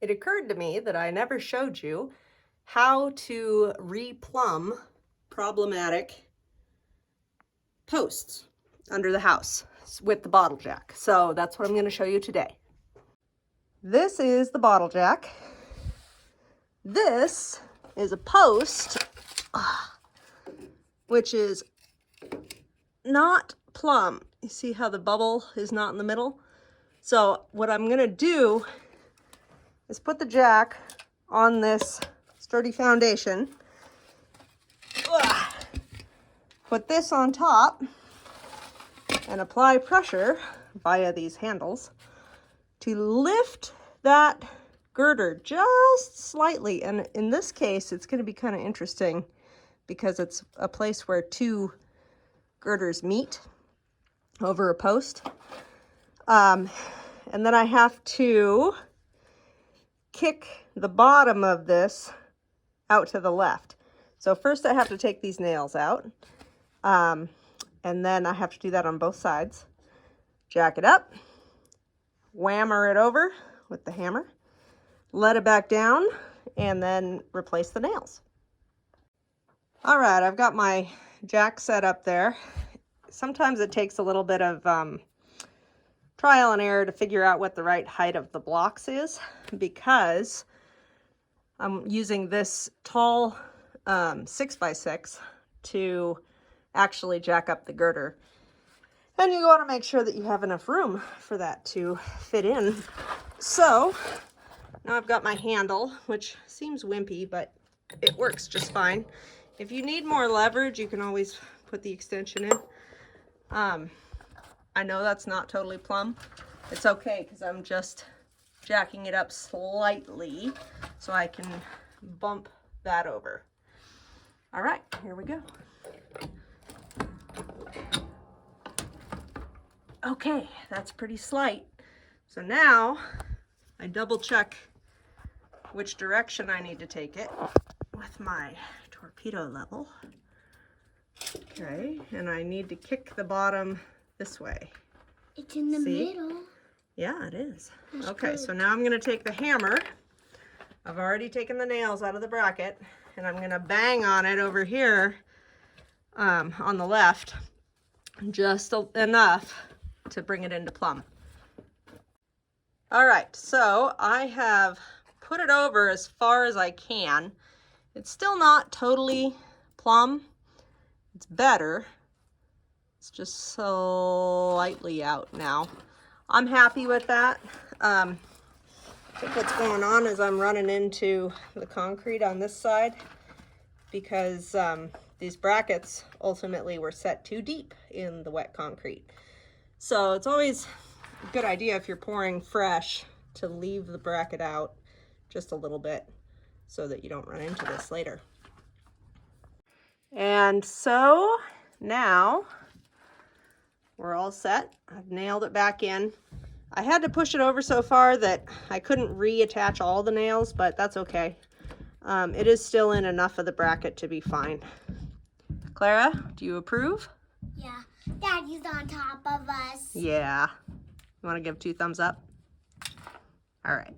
It occurred to me that I never showed you how to re-plumb problematic posts under the house with the bottle jack. So that's what I'm going to show you today. This is the bottle jack. This is a post, which is not plumb. You see how the bubble is not in the middle? So what I'm going to do is put the jack on this sturdy foundation. Put this on top and apply pressure via these handles to lift that girder just slightly. And in this case, it's going to be kind of interesting because it's a place where two girders meet over a post. And then I have to kick the bottom of this out to the left. So first I have to take these nails out. And then I have to do that on both sides. Jack it up, whammer it over with the hammer, let it back down, and then replace the nails. All right, I've got my jack set up there. Sometimes it takes a little bit of trial and error to figure out what the right height of the blocks is, because I'm using this tall 6x6 to actually jack up the girder. And you want to make sure that you have enough room for that to fit in. So now I've got my handle, which seems wimpy, but it works just fine. If you need more leverage, you can always put the extension in. I know that's not totally plumb. It's okay because I'm just jacking it up slightly so I can bump that over. All right, here we go. Okay, that's pretty slight. So now I double check which direction I need to take it with my torpedo level. Okay, and I need to kick the bottom this way. It's in the middle. Yeah, it is. That's okay, good. So now I'm going to take the hammer. I've already taken the nails out of the bracket, and I'm going to bang on it over here on the left, just enough to bring it into plumb. All right, so I have put it over as far as I can. It's still not totally plumb. It's better. It's just slightly out now. I'm happy with that. I think what's going on is I'm running into the concrete on this side because these brackets ultimately were set too deep in the wet concrete. So it's always a good idea if you're pouring fresh to leave the bracket out just a little bit so that you don't run into this later. And so now we're all set. I've nailed it back in. I had to push it over so far that I couldn't reattach all the nails, but that's okay. It is still in enough of the bracket to be fine. Clara, do you approve? Yeah. Daddy's on top of us. Yeah. You want to give 2 thumbs up? All right.